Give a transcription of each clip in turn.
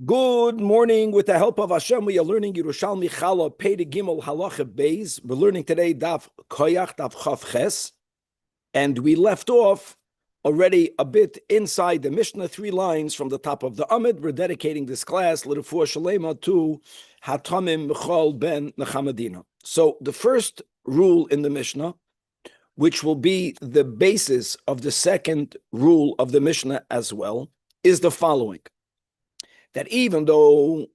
Good morning. With the help of Hashem, we are learning Yerushalmi Chala Pei de Gimel Halacha Beis. We're learning today Daf Koyach Daf Chav Ches, and we left off already a bit inside the Mishnah, 3 lines from the top of the Amid. We're dedicating this class L'Refuah Shalema to Hatamim Michal ben Nechamadina. So the first rule in the Mishnah, which will be the basis of the second rule of the Mishnah as well, is the following: that even though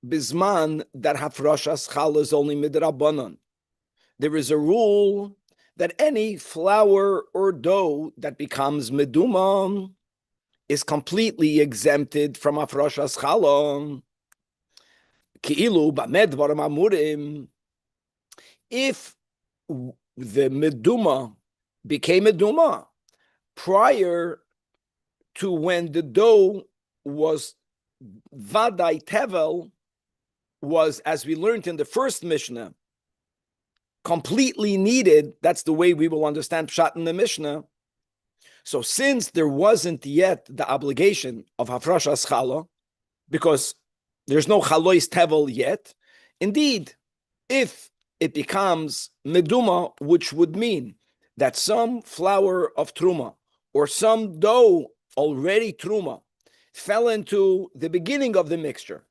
bisman that hafrashas chal is only midrabanan, there is a rule that any flour or dough that becomes meduma is completely exempted from hafrashas chala. Ki'ilu b'med dvarim amurim. If the meduma became meduma prior to when the dough was Vadai Tevel, was, as we learned in the first Mishnah, completely needed. That's the way we will understand Pshat in the Mishnah. So since there wasn't yet the obligation of Hafrashas Chala, because there's no Chalois Tevel yet, indeed, if it becomes Meduma, which would mean that some flour of Truma or some dough already Truma fell into the beginning of the mixture,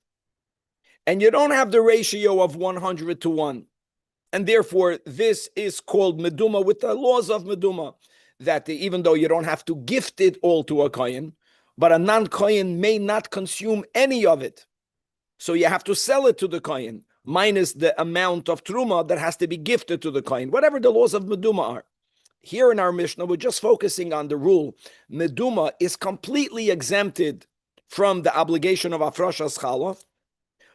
and you don't have the ratio of 100 to 1, and therefore this is called meduma with the laws of meduma, that even though you don't have to gift it all to a kohen, but a non-kohen may not consume any of it, so you have to sell it to the kohen, minus the amount of truma that has to be gifted to the kohen, whatever the laws of meduma are. Here in our Mishnah, we're just focusing on the rule meduma is completely exempted from the obligation of Afrashas Chala,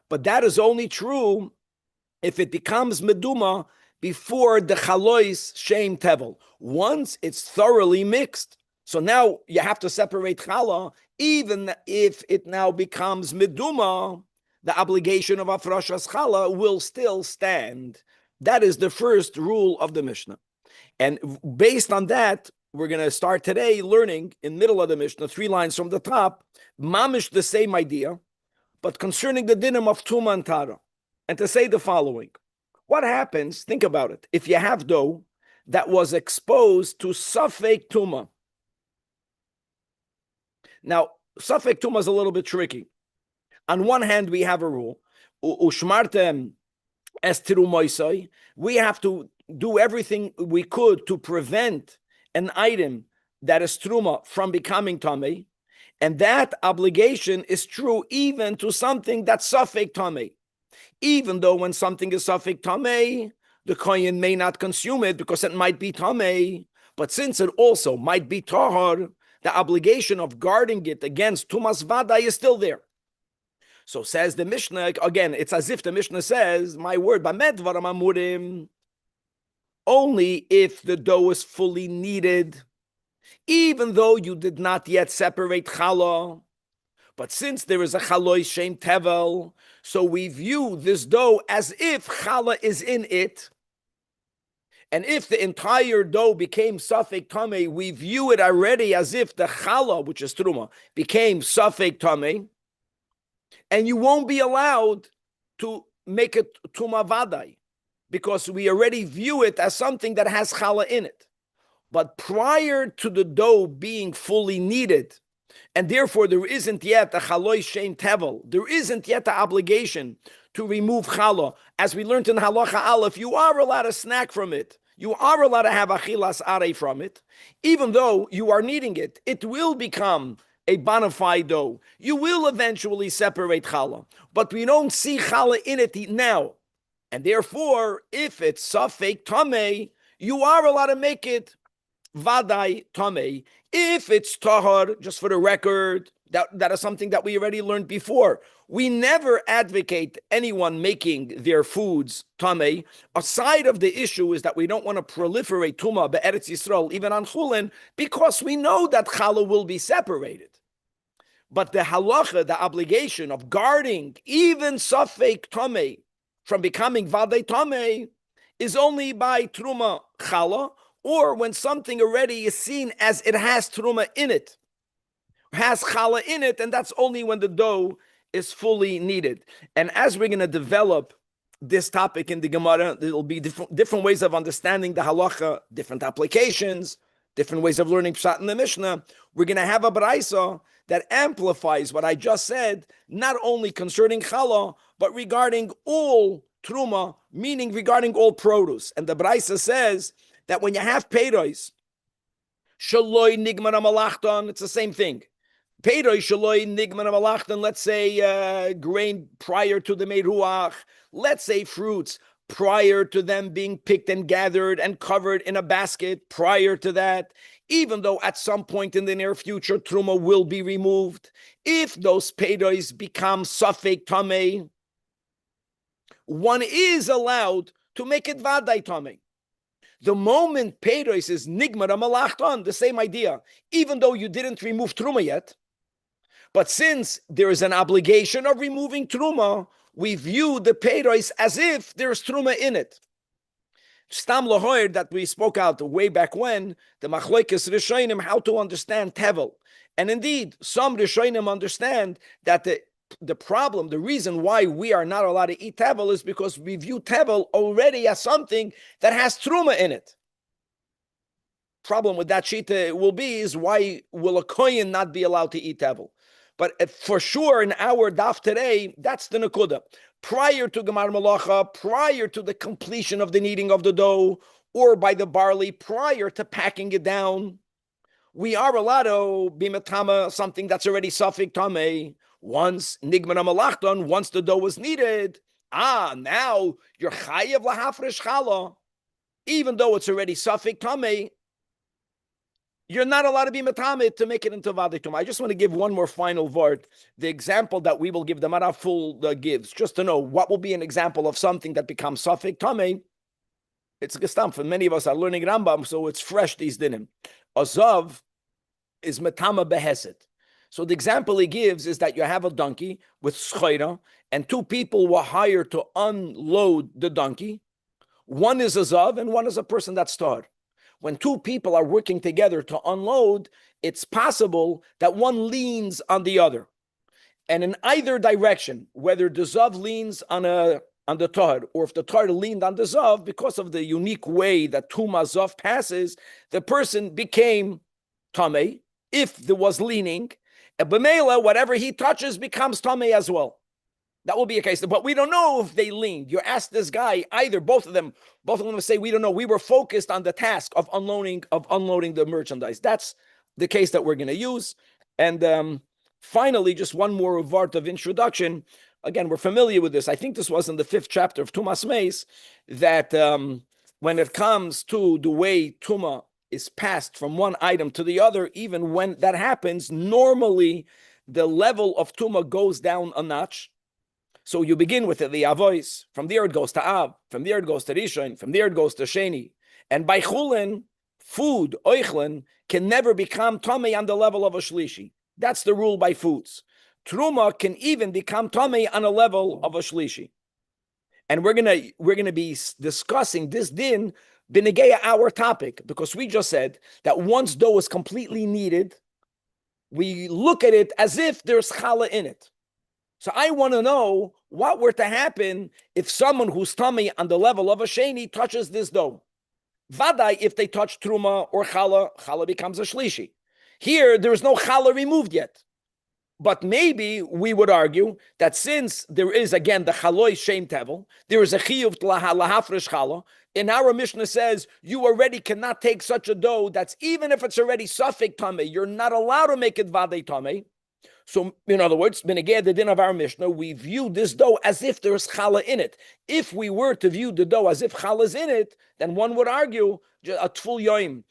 but that is only true if it becomes meduma before the Chalois Shem Tevel. Once it's thoroughly mixed, so now you have to separate Chala, even if it now becomes meduma, the obligation of Afrashas Chala will still stand. That is the first rule of the Mishnah. And based on that, we're going to start today learning in middle of the Mishnah, 3 lines from the top, mamish the same idea, but concerning the dinim of Tuma and Tara. And to say the following: what happens, think about it, if you have dough that was exposed to Safek Tuma? Now, Safek Tuma is a little bit tricky. On one hand, we have a rule, Ushmartem estiru moisai, we have to do everything we could to prevent an item that is truma from becoming tamei, and that obligation is true even to something that's safek tamei. Even though when something is safek tamei, the kohen may not consume it because it might be tamei, but since it also might be tahar, the obligation of guarding it against tumas vada is still there. So says the Mishnah, again, it's as if the Mishnah says, my word, b'med dvarim amurim, only if the dough is fully kneaded, even though you did not yet separate challah. But since there is a chalois shem tevel, so we view this dough as if challah is in it. And if the entire dough became safek tamei, we view it already as if the challah, which is truma, became safek tamei, and you won't be allowed to make it tuma vadai, because we already view it as something that has challah in it. But prior to the dough being fully kneaded, and therefore there isn't yet a chalois shem tevel, there isn't yet the obligation to remove challah. As we learned in halacha aleph, you are allowed to snack from it. You are allowed to have achilas arei from it. Even though you are kneading it, it will become a bona fide dough. You will eventually separate challah, but we don't see challah in it now. And therefore, if it's safek tamei, you are allowed to make it vadai tamei. If it's tahar, just for the record, that is something that we already learned before. We never advocate anyone making their foods tamei. Aside of the issue is that we don't want to proliferate tuma be'eretz Yisrael, even on chulin, because we know that challah will be separated. But the halacha, the obligation of guarding even safek tamei from becoming vadei tamei, is only by truma challah, or when something already is seen as it has truma in it, has challah in it, and that's only when the dough is fully needed. And as we're going to develop this topic in the Gemara, there will be different ways of understanding the halacha, different applications, different ways of learning pshat in the Mishnah. We're going to have a braisa that amplifies what I just said, not only concerning challah, but regarding all truma, meaning regarding all produce. And the braisa says that when you have peiros, shaloi nigmar malachton, it's the same thing. Peiros shaloi nigmar malachton, let's say grain prior to the meruach, let's say fruits prior to them being picked and gathered and covered in a basket prior to that, even though at some point in the near future truma will be removed, if those peiros become safek tamei, one is allowed to make it vaday tamei. The moment peiros is nigmar malachton, the same idea, even though you didn't remove truma yet, but since there is an obligation of removing truma, we view the peiros as if there's truma in it. Stam lahoyer that we spoke out way back when, the machlokes rishonim, how to understand tevel. And indeed, some rishonim understand that the problem, the reason why we are not allowed to eat tevel is because we view tevel already as something that has truma in it. Problem with that shita will be is why will a kohen not be allowed to eat tevel? But for sure, in our daf today, that's the nekuda. Prior to Gemar Malacha, prior to the completion of the kneading of the dough, or by the barley, prior to packing it down, we are allowed to be metama, something that's already safek tamei. Once nigmar malachton, once the dough was kneaded, now you're chayev lahafresh challah, even though it's already safek tamei. You're not allowed to be metamid to make it into vadei tumah. I just want to give one more final word. The example that we will give, the Mara full gives, just to know what will be an example of something that becomes safek tamei. It's gestam. For many of us are learning Rambam, so it's fresh these dinim. Azav is metama beheset. So the example he gives is that you have a donkey with schoira, and two people were hired to unload the donkey. One is a zav, and one is a person that's star. When two people are working together to unload, it's possible that one leans on the other. And in either direction, whether the zav leans on the tar, or if the tar leaned on the zav, because of the unique way that tuma zav passes, the person became tamei, if there was leaning, and b'meila, whatever he touches becomes tamei as well. That will be a case, but we don't know if they leaned. You ask this guy, either both of them will say, we don't know. We were focused on the task of unloading the merchandise. That's the case that we're going to use. And finally, just one more word of introduction. Again, we're familiar with this. I think this was in the 5th chapter of Tumas Meis, that when it comes to the way Tuma is passed from one item to the other, even when that happens, normally the level of Tuma goes down a notch. So you begin with the avois, from there it goes to Av, from there it goes to Rishon, from there it goes to Sheni. And by Chulin, food, oichlin, can never become tamei on the level of a shlishi. That's the rule by foods. Truma can even become tamei on a level of a shlishi. And we're gonna be discussing this din b'negeya our topic, because we just said that once dough is completely kneaded, we look at it as if there's challah in it. So I want to know what were to happen if someone who's tamei on the level of a sheni touches this dough. Vadai, if they touch truma or challah becomes a shlishi. Here, there is no challah removed yet. But maybe we would argue that since there is, again, the chaloi shem tevel, there is a chiyuv lahafresh challah. In our Mishnah says, you already cannot take such a dough that's, even if it's already safek tamei, you're not allowed to make it vadei tamei. So, in other words, b'negei the din of our Mishnah, we view this dough as if there's challah in it. If we were to view the dough as if challah is in it, then one would argue a tful yoim,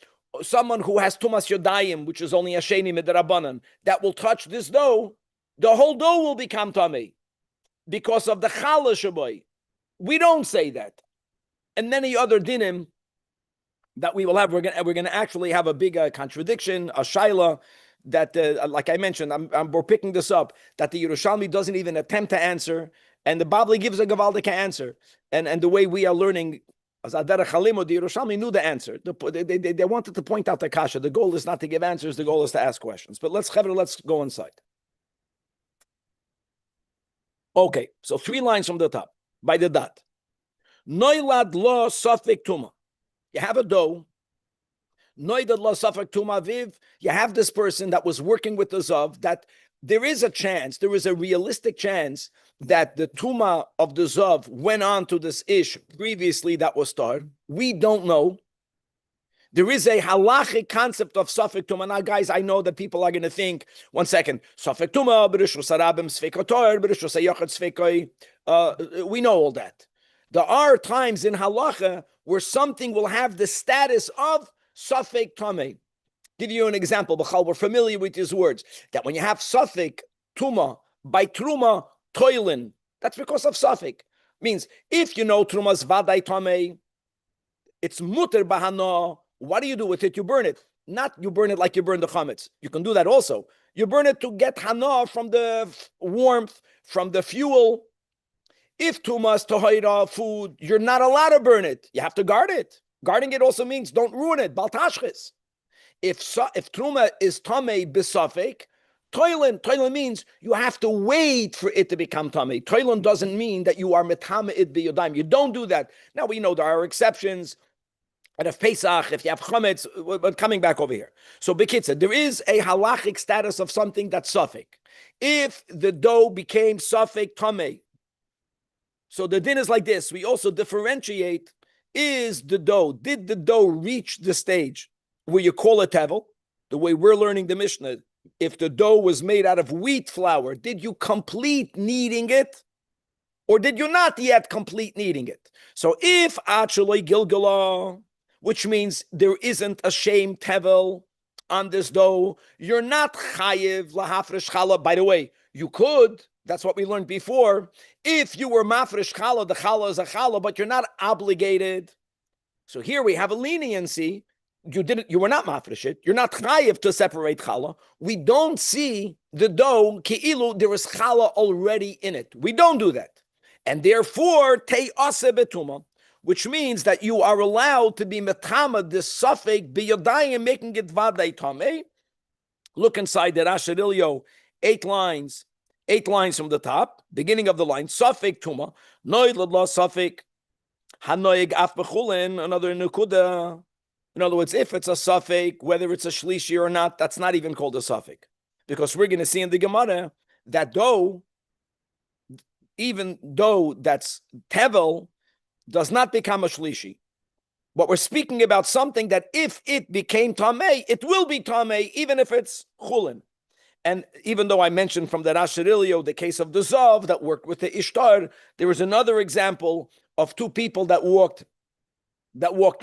someone who has tumas yodayim, which is only a sheni midrabanan, that will touch this dough, the whole dough will become tamei because of the challah shaboy. We don't say that. And many other dinim that we will have, we're going to actually have a big contradiction, a shaila, that, like I mentioned, we're picking this up, that the Yerushalmi doesn't even attempt to answer, and the Babli gives a Gavaldika answer. And the way we are learning, as Adara Chalimo, the Yerushalmi knew the answer. They wanted to point out the kasha. The goal is not to give answers, the goal is to ask questions. But let's go inside. Okay, so 3 lines from the top, by the dot. Noilad lo safek tuma. You have a dough. Noilad lo safek tuma viv. You have this person that was working with the zav, that there is a chance, there is a realistic chance that the tuma of the zav went on to this ish previously that was started. We don't know. There is a halachic concept of safek tuma. Now, guys, I know that people are going to think, 1 second, safek tuma, b'rishus harabim sfeikotor, b'rishus hayachad sfeikoi. We know all that. There are times in halacha where something will have the status of safek tuma. Give you an example, B'chal, we're familiar with these words, that when you have safek tuma, by truma, toilin, that's because of safek. Means, if you know truma's vaday tame, it's muter bahana. What do you do with it? You burn it. Not you burn it like you burn the chametz. You can do that also. You burn it to get hana from the warmth, from the fuel. If tumas tohira food, you're not allowed to burn it. You have to guard it. Guarding it also means don't ruin it. Baltashchis. If truma is tamei bisafek, toilin means you have to wait for it to become tamei. Toilin doesn't mean that you are metame it biyodayim. You don't do that. Now we know there are exceptions. And if Pesach, if you have chametz, but coming back over here. So Bekitza, there is a halachic status of something that's safek. If the dough became safek tamei, so the din is like this. We also differentiate, did the dough reach the stage where you call it tevel, the way we're learning the Mishnah? If the dough was made out of wheat flour, did you complete kneading it? Or did you not yet complete kneading it? So if actually gilgala, which means there isn't a shame tevel on this dough, you're not chayiv lahafresh challah. By the way, you could, that's what we learned before. If you were mafresh challah, the challah is a challah, but you're not obligated. So here we have a leniency. You were not mafresh it. You're not chayiv to separate challah. We don't see the dough ki'ilu, there is challah already in it. We don't do that. And therefore, tei ase betuma, which means that you are allowed to be metama this suffix biyodayim, making it vaday tameh. Look inside the Rashirilio, 8 lines from the top, beginning of the line, suffix tuma, noid ladla suffix, hanoig af bechulin, another nukuda. In other words, if it's a suffix, whether it's a shlishi or not, that's not even called a suffix. Because we're going to see in the Gemara that dough, even though that's tevel, does not become a shlishi. But we're speaking about something that if it became tamei, it will be tamei, even if it's chulin. And even though I mentioned from the Rashirilio the case of the Zav that worked with the Ishtar, there was another example of 2 people that walked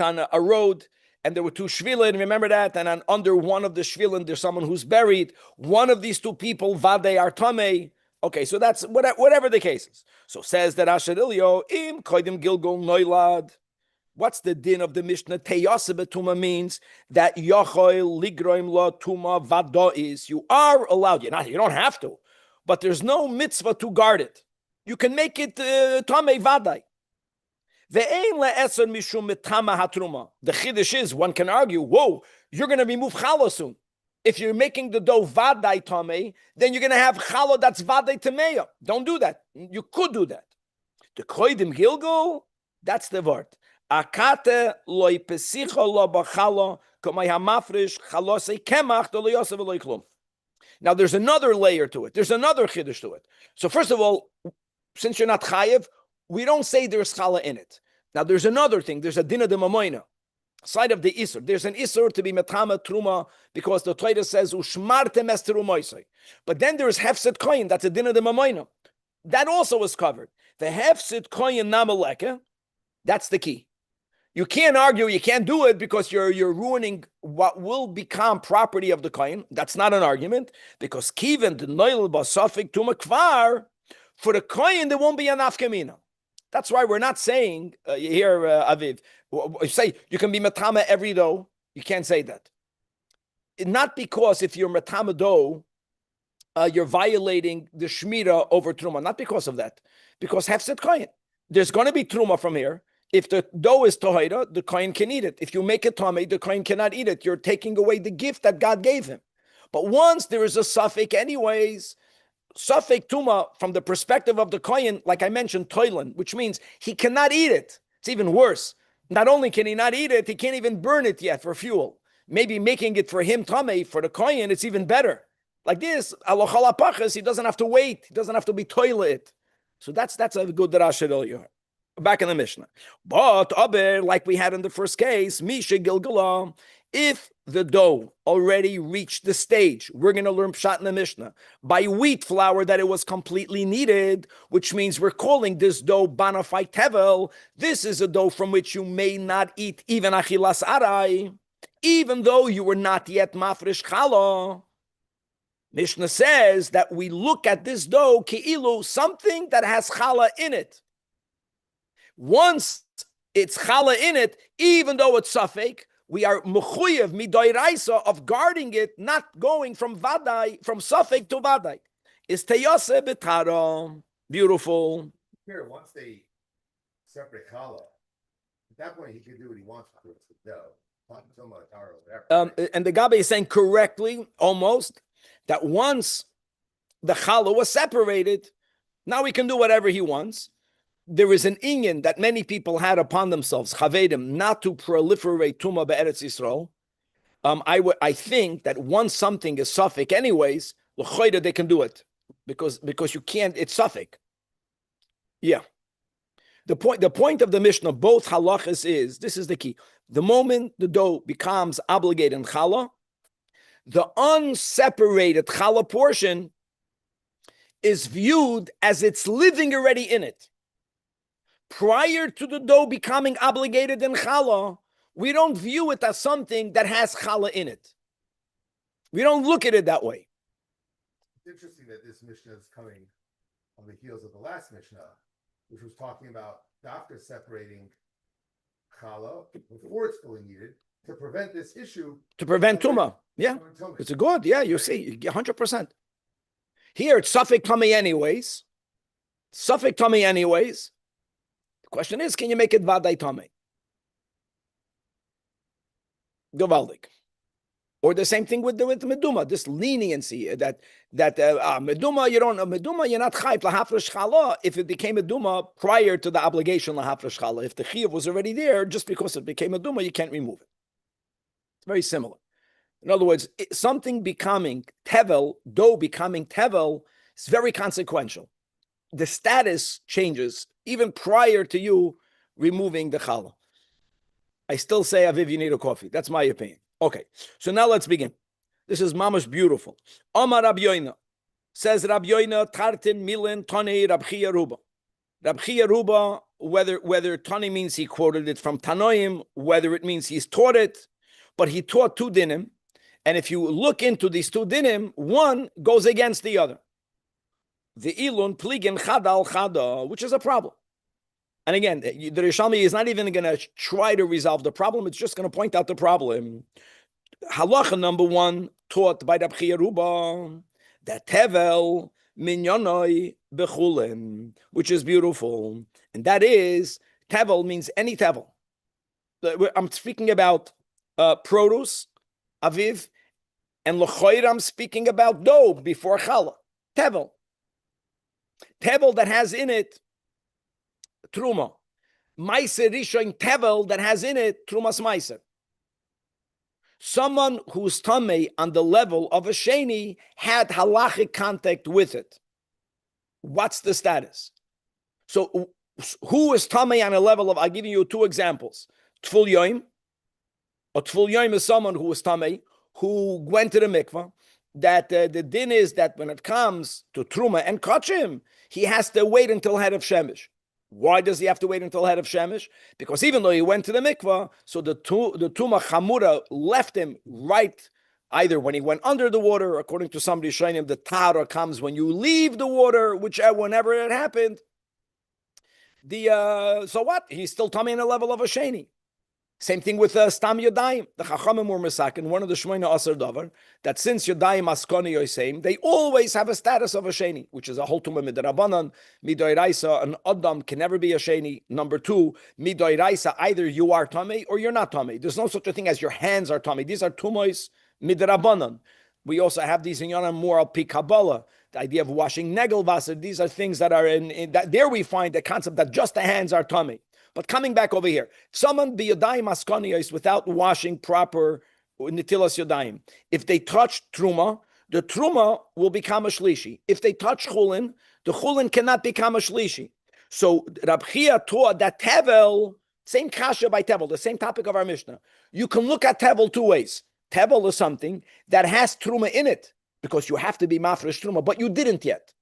on a road, and there were 2 shvilin, remember that? And under one of the shvilin, there's someone who's buried. One of these 2 people, vade are tamei. Okay, so that's whatever the case is. So says that Asherilio, im koidim gilgul noilad. What's the din of the Mishnah? Teyase betuma means that yochoil ligroim la tuma vado is. You are allowed, you don't have to, but there's no mitzvah to guard it. You can make it tamei vadai. Ve'ein le'eser mishum mitama hatruma. The chiddush is, one can argue, whoa, you're going to remove challah soon. If you're making the dough vaday tamei, then you're going to have challah that's vaday tameya. Don't do that. You could do that. The koidim gilgul, that's the word. Akate loy pesicha lo bachala kamay hamafresh chalosei kemach lo yosef lo klum. Now there's another layer to it. There's another chiddush to it. So first of all, since you're not chayiv, we don't say there's challah in it. Now there's another thing. There's a dinah de mamoina. Side of the isur, there's an isur to be metama truma because the Torah says ushmartem es terumoisei. But then there's hefset koyin, that's a dinah de mamoina. That also is covered. The hefset koyin namaleka, that's the key. You can't argue, you can't do it because you're ruining what will become property of the koyin. That's not an argument because kiven the noil basafik tuma kvar, for the koyin there won't be an afkamina. That's why we're not saying here, Aviv. You say you can be matama every dough. You can't say that. Not because if you're matama dough, you're violating the shmira over truma. Not because of that. Because hefset koyin. There's going to be truma from here. If the dough is tohira, the koyin can eat it. If you make it tamei, the koyin cannot eat it. You're taking away the gift that God gave him. But once there is a suffix anyways, Safek Tuma, from the perspective of the Kohen, like I mentioned, Toilen, which means he cannot eat it. It's even worse. Not only can he not eat it, he can't even burn it yet for fuel. Maybe making it for him, Tameh, for the Kohen, it's even better. Like this, Alochal Apachas, he doesn't have to wait. He doesn't have to be toilet. So that's a good Rashi earlier. Back in the Mishnah. But, like we had in the first case, Misha Gilgala, if the dough already reached the stage, we're going to learn Pshat in the Mishnah, by wheat flour that it was completely kneaded, which means we're calling this dough Banafai Tevel. This is a dough from which you may not eat even Achilas Arai, even though you were not yet Mafresh Chala. Mishnah says that we look at this dough, Ki'ilu, something that has Chala in it. Once it's Chala in it, even though it's Safek, we are mechuyev midoiraisa of guarding it, not going from vadai, from safek to vadai. Is teyase betara. Beautiful. Here, once they separate challah, at that point he can do what he wants with the dough. And the Gabi is saying correctly, almost, that once the challah was separated, now he can do whatever he wants. There is an inyan that many people had upon themselves, chavedim, not to proliferate tumah be'eretz Yisrael. I think that once something is suffik, anyways, l'choida they can do it because you can't. It's suffik. Yeah. The point of the Mishnah, both halachas is this is the key. The moment the dough becomes obligated in challah, the unseparated challah portion is viewed as it's living already in it. Prior to the dough becoming obligated in challah, we don't view it as something that has challah in it. We don't look at it that way. It's interesting that this Mishnah is coming on the heels of the last Mishnah, which was talking about doctors separating challah before it's fully needed to prevent this issue. To prevent tumah. Yeah, it's a good. Yeah, you see, 100%. Here, it's suffik tummy anyways. Suffik tummy anyways. The question is, can you make it vadai tamei? Gavaldik. Or the same thing with meduma, this leniency that meduma you're not chayv lahafresh chala if it became meduma prior to the obligation lahafresh chala. If the chiyuv was already there, just because it became meduma, you can't remove it. It's very similar. In other words, something becoming tevel, dough becoming tevel, is very consequential. The status changes even prior to you removing the challah. I still say, Aviv, you need a coffee. That's my opinion. Okay, so now let's begin. This is mamash beautiful. Amar Rabbi Yoina. Says Rabbi Yoina, Tartin Milen Tani Rabbi Ruba. Rabbi Ruba, whether Tani means he quoted it from Tanoim, whether it means he's taught it, but he taught two dinim. And if you look into these two dinim, one goes against the other. The ilun pligin chadal chada, which is a problem. And again, the Yerushalmi is not even going to try to resolve the problem. It's just going to point out the problem. Halacha number one, taught by Rabbi Ruba, that tevel minyonoi bechulim, which is beautiful. And that is, tevel means any tevel. I'm speaking about produce, aviv, and l'choir I'm speaking about dough before challah. Tevel. Tevel that has in it truma. Meiser rishon tevel that has in it trumas meiser. Someone who's tamei on the level of a sheni had halachic contact with it. What's the status? So who is tamei on a level of, I'll give you two examples. Tful yoim. A tful yoim is someone who is tamei, who went to the mikvah, that the din is that when it comes to truma and kachim, he has to wait until head of shemesh. Why does he have to wait until head of shemesh? Because even though he went to the mikvah, so the tuma chamura left him right, either when he went under the water, according to somebody showing him, the tara comes when you leave the water, whenever it happened. So what? He's still tummy in a level of a sheni. Same thing with Stam Yodayim. The Chachamim were Mesakin, one of the Shmoina Asar Davar, that since Yodayim Askoni Yoseim, they always have a status of a Sheni, which is a Holtuma Midrabanan, Midoy Raisa, an Adam can never be a Sheni. Number two, Midoy Raisa, either you are Tamei or you're not Tamei. There's no such a thing as your hands are Tamei. These are Tumois Midrabanan. We also have these in Yonah more al pi Kabbalah, the idea of washing negelvasser. These are things that are in that. There we find the concept that just the hands are tummy. But coming back over here, someone be yodayim askoniyos without washing proper nitilas yodayim. If they touch truma, the truma will become a shlishi. If they touch chulin, the chulin cannot become a shlishi. So Rab Chia taught that tevel, same kasha by tevel, the same topic of our Mishnah. You can look at tevel two ways. Tevel is something that has truma in it because you have to be mafresh truma, but you didn't yet.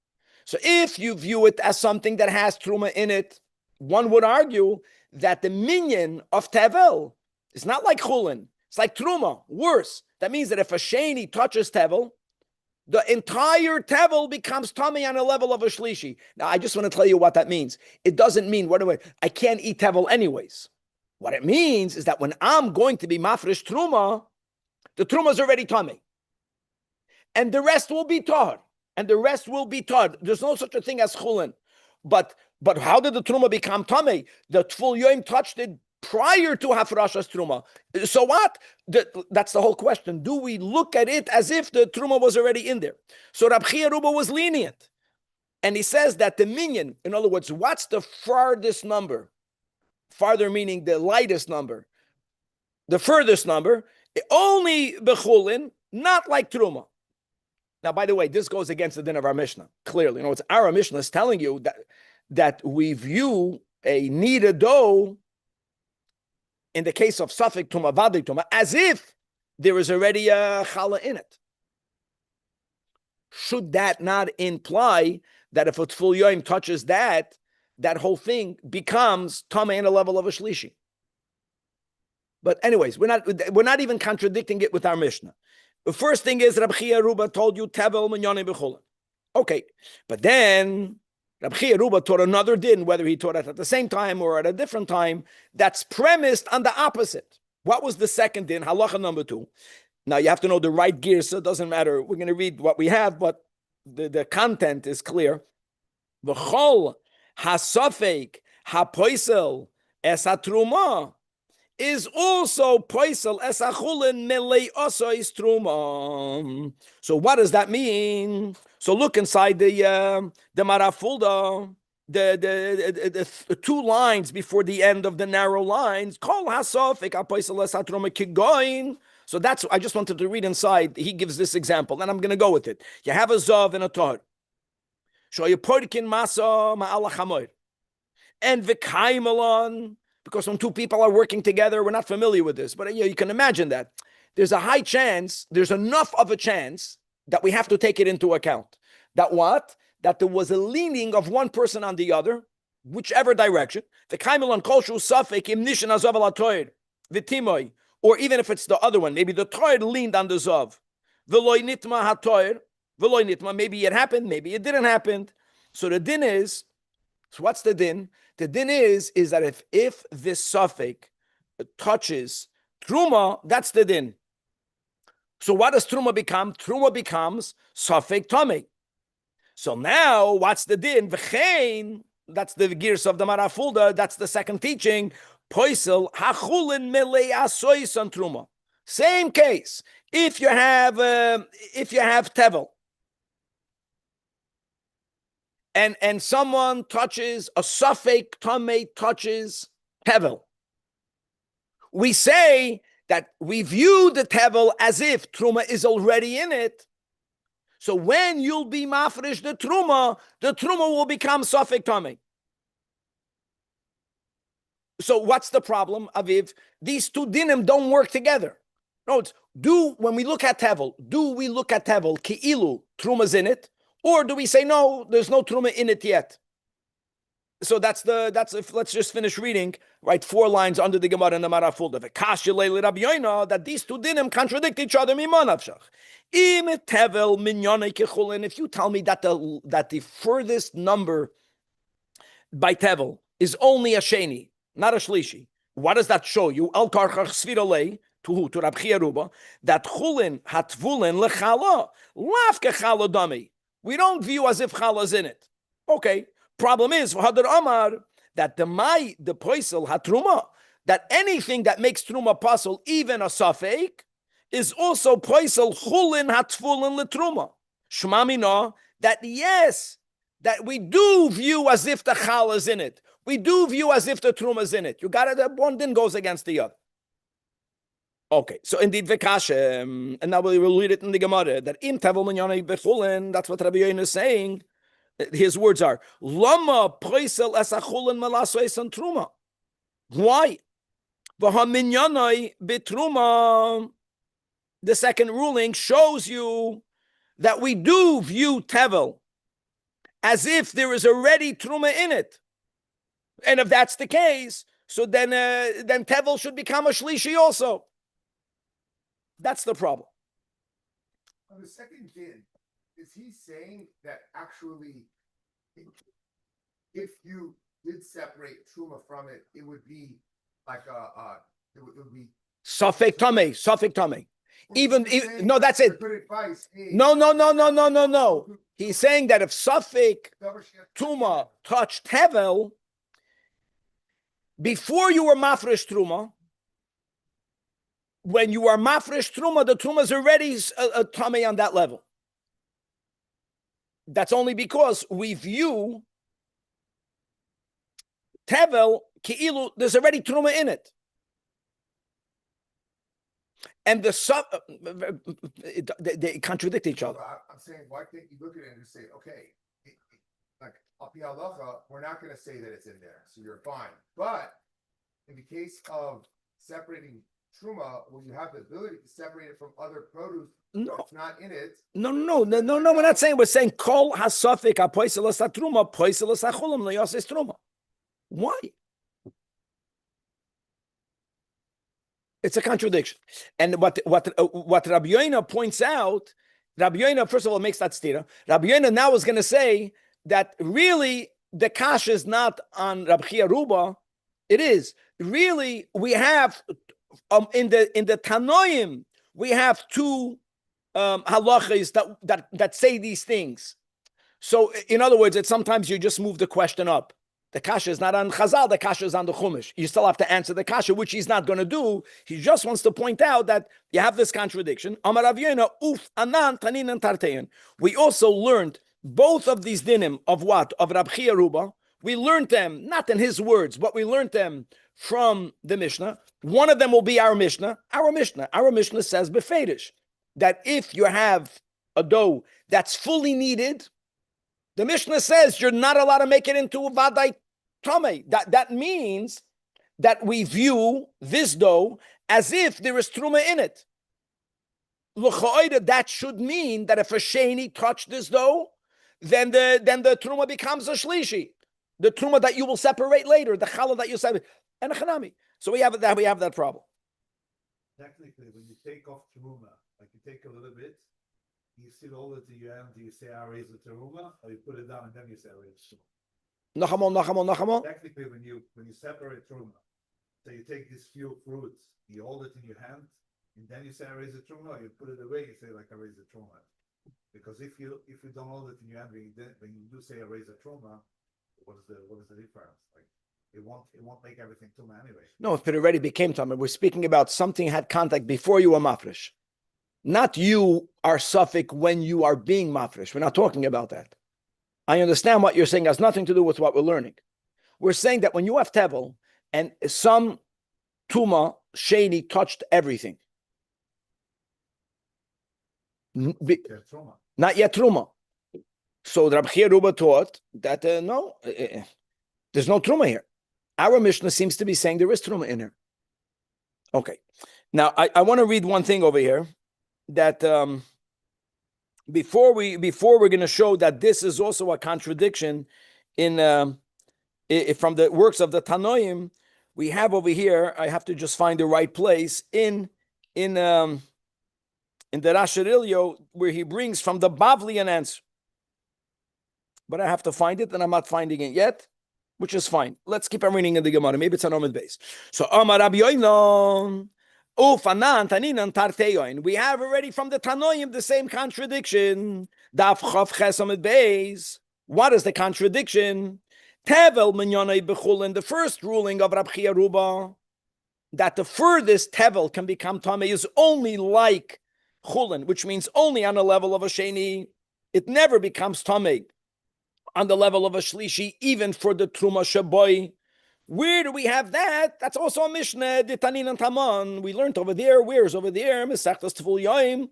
So if you view it as something that has truma in it, one would argue that the minyan of tevel is not like chulin. It's like truma, worse. That means that if a sheni touches tevel, the entire tevel becomes tummy on a level of a shlishi. Now, I just want to tell you what that means. It doesn't mean, I can't eat tevel anyways. What it means is that when I'm going to be mafresh truma, the truma is already tummy. And the rest will be tahar. There's no such a thing as chulin. But how did the truma become tummy? The tful yoim touched it prior to hafrashas truma. So what? That's the whole question. Do we look at it as if the truma was already in there? So Rab Chia Ruba was lenient. And he says that the minyan, in other words, what's the farthest number? Farther meaning the lightest number. The furthest number, only bechulin, not like truma. Now, by the way, this goes against the din of our Mishnah. Clearly, it's our Mishnah is telling you that we view a kneaded dough in the case of Safek Tuma, Vadi Tuma, as if there is already a challah in it. Should that not imply that if a tful yoim touches that whole thing becomes Tama in a level of a shlishi? But anyways, we're not even contradicting it with our Mishnah. The first thing is Rab Chia Ruba told you tevel minyane b'chulin. Okay, but then Rab Chia Ruba taught another din, whether he taught it at the same time or at a different time, that's premised on the opposite. What was the second din? Halacha number 2. Now you have to know the right gear, so it doesn't matter. We're going to read what we have, but the content is clear. V'chol hasafek hapoisel es hatruma is also poisel es hachulin melei osois truma. So what does that mean? So look inside the marafulda, the 2 lines before the end of the narrow lines. Kol hasafek hapoisel es hatruma kigoin. So that's, I just wanted to read inside. He gives this example, and I'm going to go with it. You have a zav and a tar. Show you porkin masa ma'ala chamoir. And v'kaimalon, because when 2 people are working together, we're not familiar with this, but you can imagine that. There's a high chance, there's enough of a chance that we have to take it into account. That what? That there was a leaning of one person on the other, whichever direction. V'kaimalon koshu safek im nishan azav ala toir. V'timoy. Or even if it's the other one, maybe the Torah leaned on the Zav. V'loy nitma ha-Torah. V'loy nitma, maybe it happened, maybe it didn't happen. So the din is, so what's the din? The din is that if this suffix touches Truma, that's the din. So what does Truma become? Truma becomes suffix Tomei. So now, what's the din? V'chein, that's the gears of the Marafulda, that's the second teaching. Poisel hachulin melei asois on truma. Same case. If you have tevel, and someone touches a suffix tamei touches tevel, we say that we view the tevel as if truma is already in it. So when you'll be mafresh the truma will become suffix tamei. So what's the problem, Aviv? These 2 dinim don't work together. No, when we look at tevel, do we look at tevel ki'ilu truma's in it, or do we say no, there's no truma in it yet? So let's just finish reading, right? 4 lines under the Gemara in the Marafulda. That these 2 dinim contradict each other. If you tell me that the furthest number by tevel is only a sheni, not a shlishi. What does that show you? Al karchach sviralei to Rab Chia Ruba that chulin hatvulin lechala lafke chala dami. We don't view as if chala is in it. Okay. Problem is for Hadar Amar that the poisel hatruma, that anything that makes truma puzzle, even a safek, is also poisel chulin hatfulin letruma. Shmamina, that yes, that we do view as if the chal is in it. We do view as if the truma is in it. You got it. One din goes against the other. Okay, so indeed v'kashem, and now we will read it in the Gemara that im tevel minyanei bechulin. That's what Rabbi Yoina is saying. His words are lama poisel esachulin malasois and truma. Why? V'haminyanei betruma. The second ruling shows you that we do view tevel as if there is already truma in it, and if that's the case, so then tevel should become a shlishi also. That's the problem. On the second din, is he saying that actually, if you did separate truma from it, it would be like it would be Safek tamei. Even no, that's it. No. He's saying that if Safek Truma touched Hevel before you were mafresh Truma, when you are mafresh Truma, the Truma is already a tamei on that level. That's only because we view Tevel Ki'ilu, there's already Truma in it. And they contradict each other. I'm saying, why can't you look at it and say, okay, like Api Halacha, we're not going to say that it's in there, so you're fine. But in the case of separating Truma, when you have the ability to separate it from other produce that's not in it. No, we're not saying, we're saying Kol Hasafik Apoiselas Truma, Poiselas Achulam Leoses Truma. Why? It's a contradiction. And what Rabbi Yoina points out, Rabbi Yoina, first of all, makes that stira. Rabbi Yoina now is going to say that really the kash is not on Rabbi Chia Ruba. It is. Really, we have, in the Tanoim, we have two halachas that say these things. So, in other words, it's sometimes you just move the question up. The kasha is not on Chazal, the kasha is on the Chumash. You still have to answer the kasha, which he's not going to do. He just wants to point out that you have this contradiction. Amar Rav Yoina, uf anan tanin and tartein. We also learned both of these dinim of what? Of Rab Chia Ruba. We learned them, not in his words, but we learned them from the Mishnah. One of them will be our Mishnah. Our Mishnah says befedish, that if you have a dough that's fully kneaded, the Mishnah says you're not allowed to make it into a vadai tamei. That means that we view this dough as if there is truma in it. L'cha'oida, that should mean that if a sheni touched this dough, then the truma becomes a shlishi, the truma that you will separate later, the challah that you separate, and a chanami. So we have that problem. Technically, when you take off truma, like you take a little bit, you still hold it to your hand, do you say I raise the teruma, or you put it down and then you say I raise the teruma? Nachamon. Technically, when you separate teruma, so you take these few fruits, you hold it in your hand, and then you say I raise the teruma, or you put it away, you say like I raise the teruma. Because if you don't hold it in your hand, when you do say I raise the teruma, what is the difference? Like it won't make everything teruma anyway. No, if it already became tamei, we're speaking about something had contact before you were mafresh. Not you are suffik when you are being mafresh. We're not talking about that. I understand what you're saying has nothing to do with what we're learning. We're saying that when you have tevel and some tuma sheni touched everything, not yet truma. So Rabbi Chia Ruba taught that there's no truma here. Our Mishnah seems to be saying there is truma in here. Okay, now I want to read one thing over here. That before we're going to show that this is also a contradiction in from the works of the Tanoim, we have over here. I have to just find the right place in the Rashirilio where he brings from the Bavli an answer, but I have to find it and I'm not finding it yet, which is fine. Let's keep on reading in the Gemara. Maybe it's an Omid base. So Amar Rabbi Yoina. We have already from the Tanoim the same contradiction. What is the contradiction? Tevel minyanei bechulin, the first ruling of Rabbi Chia Ruba, that the furthest tevel can become tamei is only like chulin, which means only on the level of a sheni. It never becomes tamei on the level of a shlishi, even for the truma shaboy. Where do we have that? That's also a Mishnah, the Tanin and Taman. We learned over there. Where's over there? Mesechtas Tvul Yoim,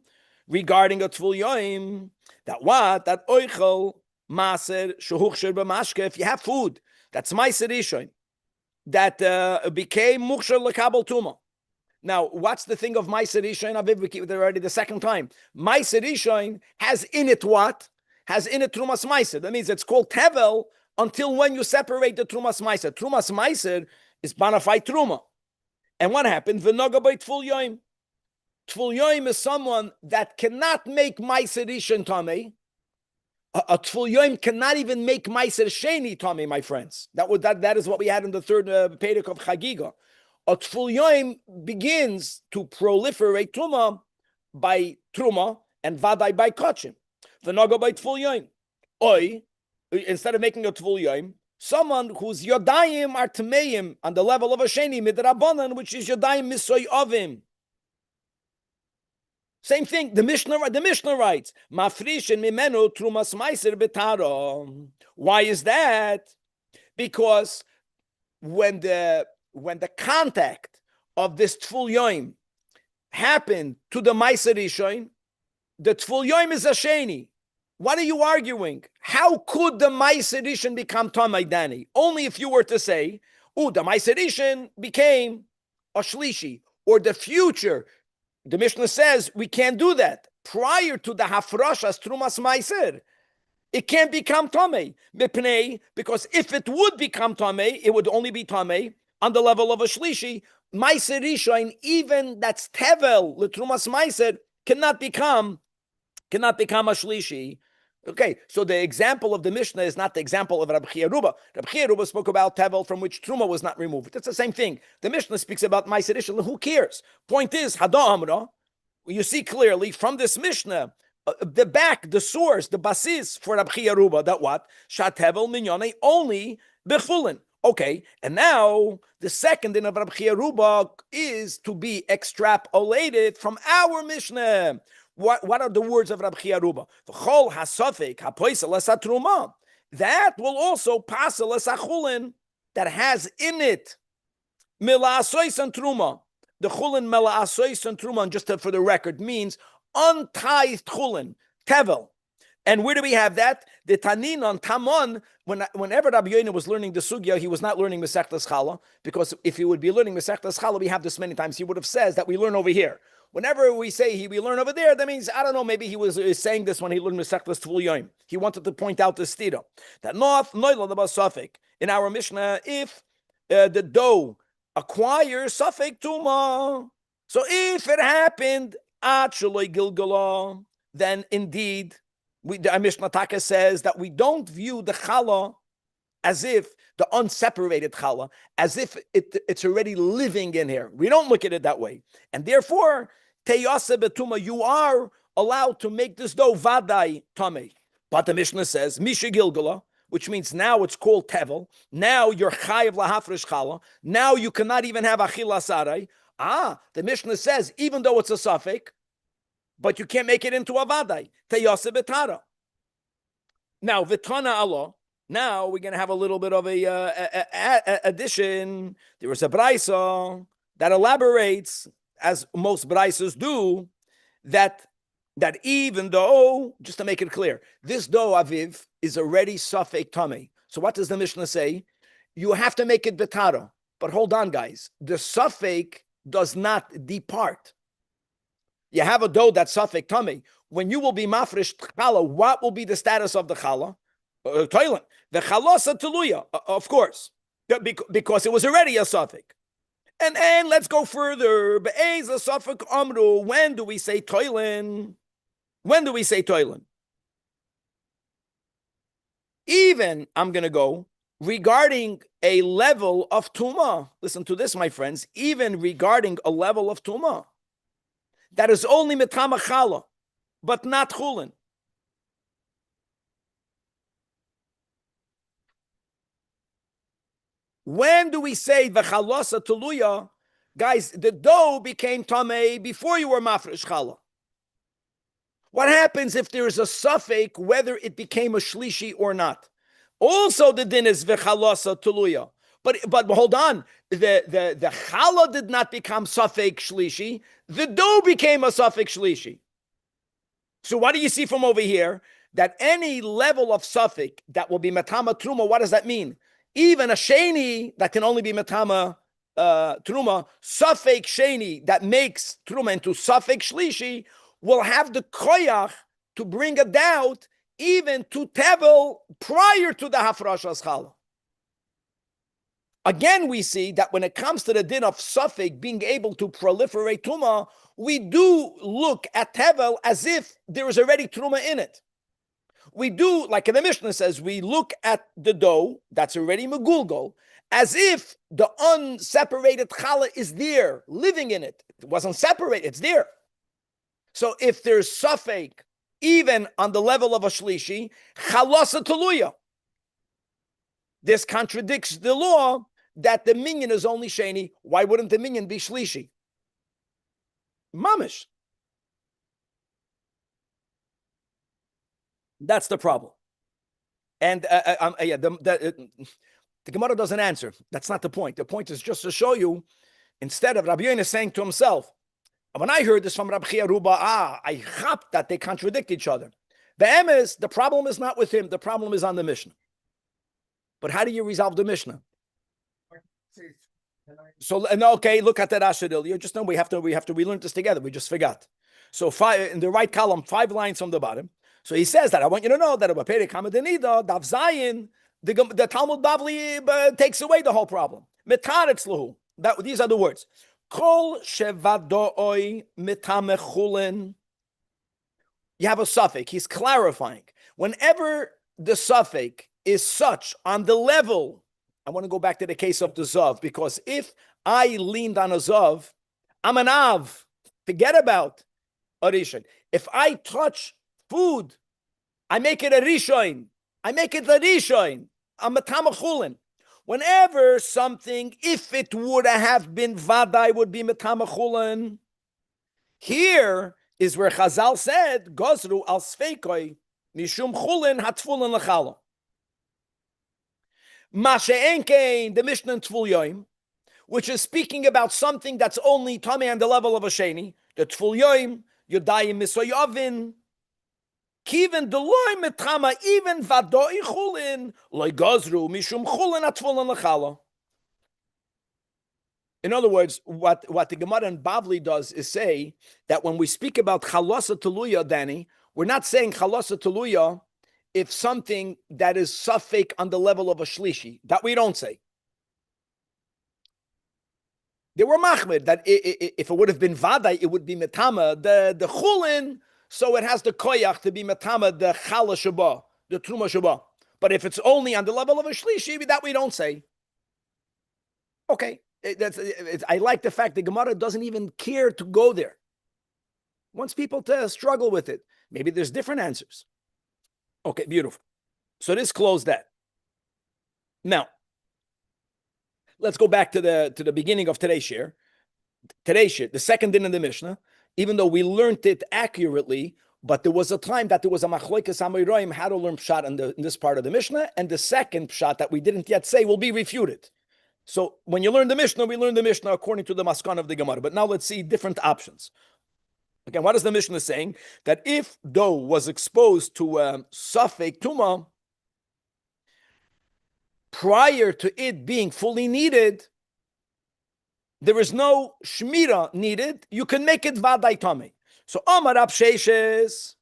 regarding a Tvul Yoim. That what? That oichel maser shehuchsher b'mashke. If you have food, that's meiser rishon that became muchsher lekabel tuma. Now, what's the thing of meiser rishon? Aviv, we keep it already the second time. Meiser rishon has in it what? Has in it trumas meiser. That means it's called tevel until when you separate the trumas meiser. Trumas meiser is banafai truma. And what happened? V'noga by tful yoim. Tful yoim is someone that cannot make meiser rishon tamei. A tful yoim cannot even make meiser sheni tamei, my friends. That is what we had in the third Perek of Chagiga. A tful yoim begins to proliferate truma by truma and vadai by kachim. V'noga by tful yoim. Oi, instead of making a tvul yoim, someone whose yodayim are tmeim on the level of a sheni midrabanan, which is yodayim misoy ovim. Same thing. The Mishnah writes, "Mafrishin mimenu trumas meiser betaro." Why is that? Because when the contact of this tvul yoim happened to the meiser rishon, the tvul yoim is a sheni. What are you arguing? How could the meiser rishon become tamei, Danny? Only if you were to say, "Oh, the meiser rishon became a shlishi," or the future. The Mishnah says we can't do that. Prior to the hafrashas trumas meiser, it can't become tamei. Mipnei, because if it would become tamei, it would only be tamei on the level of a shlishi. Meiser rishon, even that's tevel letrumas meiser, cannot become a shlishi. Okay, so the example of the Mishnah is not the example of Rabbi Yeruba. Rabbi Yeruba spoke about tevel from which truma was not removed. It's the same thing. The Mishnah speaks about meiser rishon. Who cares? Point is, Hada Amra, you see clearly from this Mishnah, the source, the basis for Rabbi Yeruba, that what? Shat tevel minyane only bechulin. Okay, and now the second in of Rabbi Yeruba is to be extrapolated from our Mishnah. What are the words of Rabbi Yeruba? V'chol hasafik hapoisel esatruma. That will also pasel esachulin that has in it milaasois and truma. The chulin milaasois and truma, just for the record, means untithed chulin tevel. And where do we have that? The tanin on tamon. Whenever Rabbi Yoina was learning the sugya, he was not learning Mesechtas Chala, because if he would be learning Mesechtas Chala, we have this many times. He would have said that we learn over here. Whenever we say we learn over there, that means, I don't know, maybe he was saying this when he learned Mesechtas Tvul Yoim. He wanted to point out the stira. That in our Mishnah, if the dough acquires suffix tuma, so if it happened, then indeed, our Mishnah Taka says that we don't view the challah as if the unseparated challah, as if it's already living in here. We don't look at it that way. And therefore, teyase betuma, you are allowed to make this dough vadai tamei. But the Mishnah says, misha gilgala, which means now it's called tevel. Now you're chayiv lahafresh challah. Now you cannot even have achila sarai. The Mishnah says, even though it's a suffix, but you can't make it into a vadai. Teyase betara. Now, vitana Allah. Now we're going to have a little bit of a addition. There is a braisa that elaborates, as most braisas do, that even though, just to make it clear, this dough aviv is already safek tamei. So what does the Mishnah say? You have to make it betara. But hold on, guys. The safek does not depart. You have a dough that's safek tamei. When you will be mafresh challah, what will be the status of the challah? Toilet. The chalosa teluya, of course, because it was already a suffix. And let's go further. Be'ez a suffix amru. When do we say toilen? When do we say toilen? Even, I'm going to go, regarding a level of tuma. Listen to this, my friends. Even regarding a level of tuma that is only metama chala, but not chulin. When do we say v'chalosa teluya? Guys, the dough became tamei before you were mafresh challah. What happens if there is a suffix whether it became a shlishi or not? Also, the din is v'chalasa tuluya. But hold on, the challah did not become suffix shlishi. The dough became a suffix shlishi. So what do you see from over here? That any level of suffix that will be matama truma, what does that mean? Even a sheni that can only be matama truma, suffix sheni that makes truma into suffix shlishi will have the koyach to bring a doubt even to tevel prior to the hafrashas challah. Again, we see that when it comes to the din of suffix being able to proliferate truma, we do look at tevel as if there is already truma in it. We do, like in the Mishnah says, we look at the dough that's already megulgol as if the unseparated challah is there, living in it. It wasn't separated, it's there. So if there's suffix, even on the level of a shlishi, chalasa tuluya. This contradicts the law that the minyan is only sheni. Why wouldn't the minyan be shlishi? Mamish. That's the problem. And the Gemara doesn't answer. That's not the point. The point is just to show you, instead of Rabbi Yoina saying to himself, when I heard this from Rabbi Chiyaruba, I chap that they contradict each other. The problem is not with him. The problem is on the Mishnah. But how do you resolve the Mishnah? So okay, look at that Ashadil. You just know we learned this together. We just forgot. So in the right column, 5 lines from the bottom. So he says that I want you to know that the Talmud Bavli takes away the whole problem. These are the words. Kol shevadoi mitamechulin. You have a suffix. He's clarifying. Whenever the suffix is such on the level, I want to go back to the case of the Zav, because if I leaned on a Zav, I'm an Av. Forget about a Rishon. If I touch food, I make it a Rishon. I'm a Tamachulin. Whenever something, if it would have been Vadai, would be Metamachulin. Here is where Chazal said, Gozru al Sveikoi, Mishum Chulin Hatfulin Lachala. Masha'enkein, the Mishnah in Tvul Yoim, which is speaking about something that's only Tamei on the level of a Sheni, the Tvul Yoim, Yodayim Misoyavin, Kiven Deloy Metama, even Vadoi Chulin, Loy Gozru, Mishum Chulin Atfulin Lachala. In other words, what the Gemara and Bavli does is say that when we speak about Chalasa Teluya, Danny, we're not saying Chalasa Teluya if something that is suffix on the level of a shlishi. That we don't say. They were machmir that if it would have been vadai, it would be metama the chulin, so it has the koyach to be metama the chala shaba, the truma shaba. But if it's only on the level of a shlishi, that we don't say. Okay, I like the fact that Gemara doesn't even care to go there. Wants people to struggle with it. Maybe there's different answers. Okay, beautiful. So this closed that. Now, let's go back to the beginning of today's share. Today's share, the second din in the Mishnah, even though we learned it accurately, but there was a time that there was a machloikas amoraim how to learn pshat in this part of the Mishnah, and the second pshat that we didn't yet say will be refuted. So when you learn the Mishnah, we learn the Mishnah according to the maskan of the Gemara. But now let's see different options. Again, what is the Mishnah saying? That if dough was exposed to suffix tuma prior to it being fully kneaded, there is no shmira needed. You can make it vadai tame. So Amar Rab Sheishes.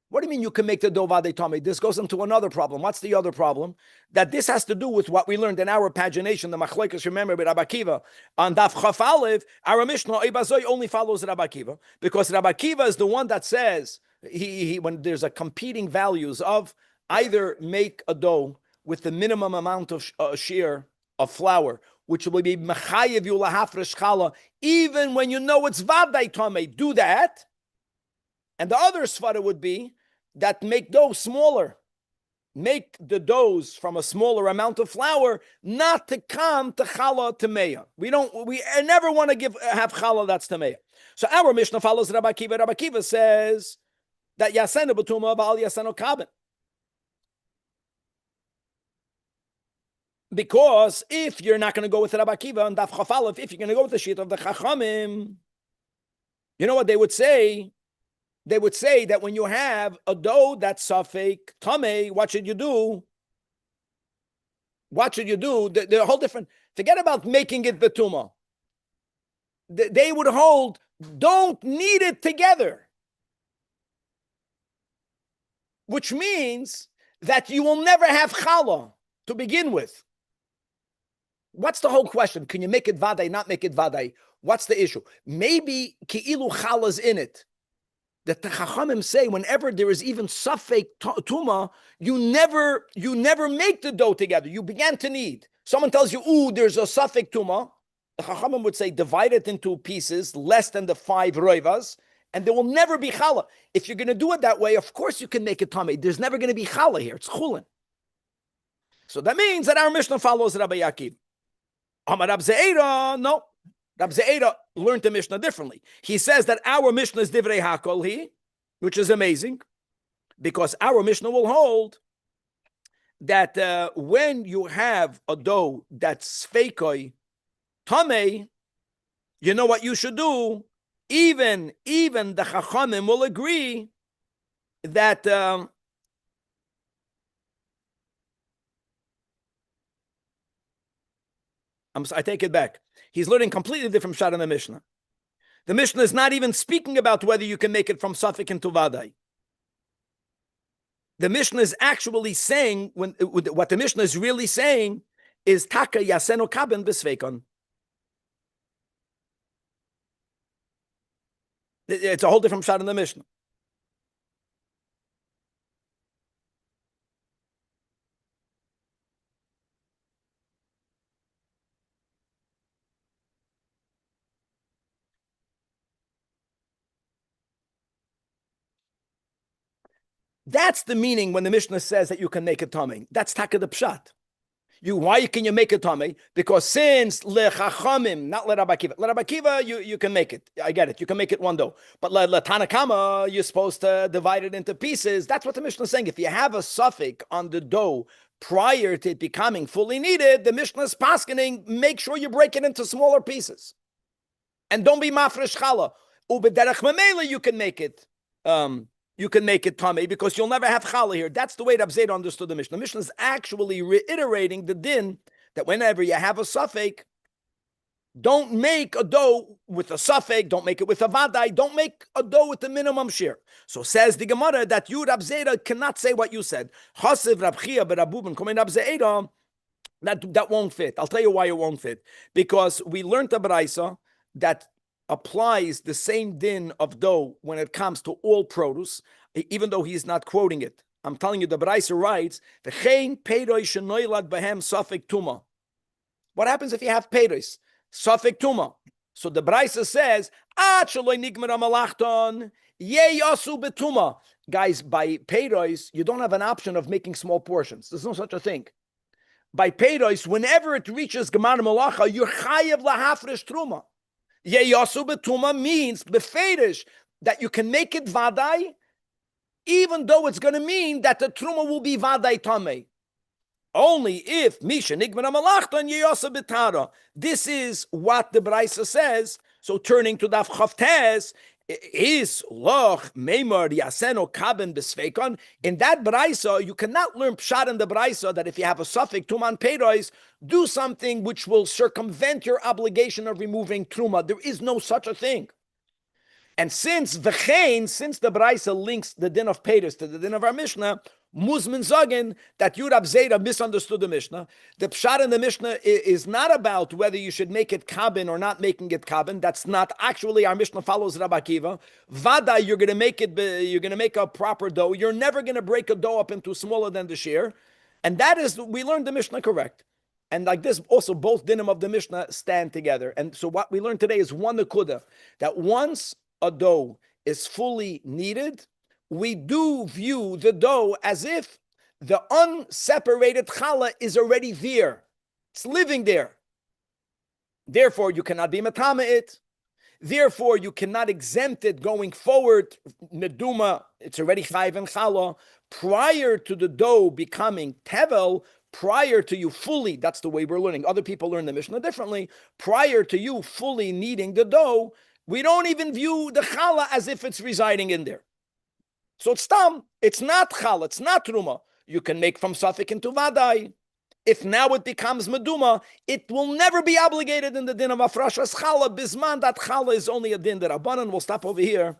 What do you mean you can make the dough vadai tame? This goes into another problem. What's the other problem? That this has to do with what we learned in our pagination, the machlekes, remember, with Rabbi Akiva. On Daf Chaf Aleph, our Mishnah Ibazoi only follows Rabbi Akiva, because Rabbi Akiva is the one that says, he when there's a competing values of either make a dough with the minimum amount of shear of flour, which will be mechayev you lahafresh challah, even when you know it's vadai tamei, do that. And the other svara would be that make dough smaller. make the doughs from a smaller amount of flour, not to come to challah tameya. We never want to have challah that's tameya. So our Mishnah follows Rabbi Akiva. Rabbi Akiva says that yasenu b'tumah ba'al yasenu kaben. Because if you're not going to go with Rabbi Akiva and Daf Chafalef, if you're going to go with the sheet of the Chachamim, you know what they would say? They would say that when you have a dough that's safek tamei, what should you do? What should you do? They're a whole different. Forget about making it betuma. They would hold, don't knead it together, which means that you will never have challah to begin with. What's the whole question? Can you make it vaday, not make it vaday? What's the issue? Maybe ki'ilu chala's in it. That the Chachamim say whenever there is even safek tuma, you never make the dough together. You began to knead. Someone tells you, ooh, there's a safek tuma. The Chachamim would say divide it into pieces less than the 5 roivas, and there will never be challah. If you're going to do it that way, of course you can make it tamei. There's never going to be challah here. It's chulin. So that means that our Mishnah follows Rabbi Akiva. Amar Rab Ze'era, no. Rab Ze'era learned the Mishnah differently. He says that our Mishnah is divrei hakol, which is amazing, because our Mishnah will hold that when you have a dough that's feikoi, tamei, you know what you should do? Even the Chachamim will agree that I take it back. He's learning completely different shot in the Mishnah. The Mishnah is not even speaking about whether you can make it from safek into vadai. The Mishnah is actually saying, what the Mishnah is really saying is taka yaseno kaben b'sveikon. It's a whole different shot in the Mishnah. That's the meaning when the Mishnah says that you can make a tamei. That's taka the pshat. Why can you make a tamei? Because since lechachamim, not Rabbi Akiva, you can make it. I get it. You can make it one dough. But Tanakama, you're supposed to divide it into pieces. That's what the Mishnah is saying. If you have a suffix on the dough prior to it becoming fully kneaded, the Mishnah is paskening, make sure you break it into smaller pieces. And don't be mafresh challah. Ubederech memela, you can make it. You can make it tamei because you'll never have challah here. That's the way Rab Ze'era understood the Mishnah. The Mishnah is actually reiterating the din that whenever you have a suffix, don't make a dough with a suffix, don't make it with a vadai, don't make a dough with the minimum share. So says the Gemara that you, Rab Ze'era, cannot say what you said. Chasiv Rab Chia b'Rabubin Komen Rab Ze'era, that won't fit. I'll tell you why it won't fit. Because we learned a Braisa that applies the same din of dough when it comes to all produce, even though he's not quoting it. I'm telling you, the Braisa writes, "V'chein peiroi shenoilad behem safek tuma." What happens if you have peiros? Safek tuma. So the Braisa says, "Ad sheloi nigmar hamalachton ye yasu betuma." Guys, by peiros, you don't have an option of making small portions. There's no such a thing. By peiros, whenever it reaches gemar malacha, you're chayev lahafresh truma. Yeyasu betuma means befedish that you can make it vadai, even though it's going to mean that the truma will be vadai tamei. Only if misha nigmar malachton yeyasu betara. This is what the Braisa says. So turning to Daf Chavtes, is loch meimar yaseno kaben besveikon. In that Braisa, you cannot learn pshat in the Braisa that if you have a suffix tuman peiros, do something which will circumvent your obligation of removing truma. There is no such a thing. And since the Braisa links the din of peiros to the din of our Mishnah, Muzmin Zagin, that you, Rab Ze'era, misunderstood the Mishnah. The pshat in the Mishnah is not about whether you should make it kabin or not making it kabin. That's not actually our Mishnah follows Rabbi Akiva. Vada, you're going to make a proper dough. You're never going to break a dough up into smaller than the shear, and that is we learned the Mishnah correct. And like this, also both dinim of the Mishnah stand together. And so what we learned today is one nekuda, that once a dough is fully kneaded, we do view the dough as if the unseparated challah is already there. It's living there. Therefore, you cannot be matama it. Therefore, you cannot exempt it going forward. Meduma, it's already chayv and challah. Prior to the dough becoming tevel, prior to you fully, that's the way we're learning. Other people learn the Mishnah differently. Prior to you fully kneading the dough, we don't even view the challah as if it's residing in there. So it's tam. It's not challah. It's not truma. You can make from safek into vadai. If now it becomes meduma, it will never be obligated in the din of afrashas challah. Bisman that challah is only a din that Rabbanan. We'll stop over here.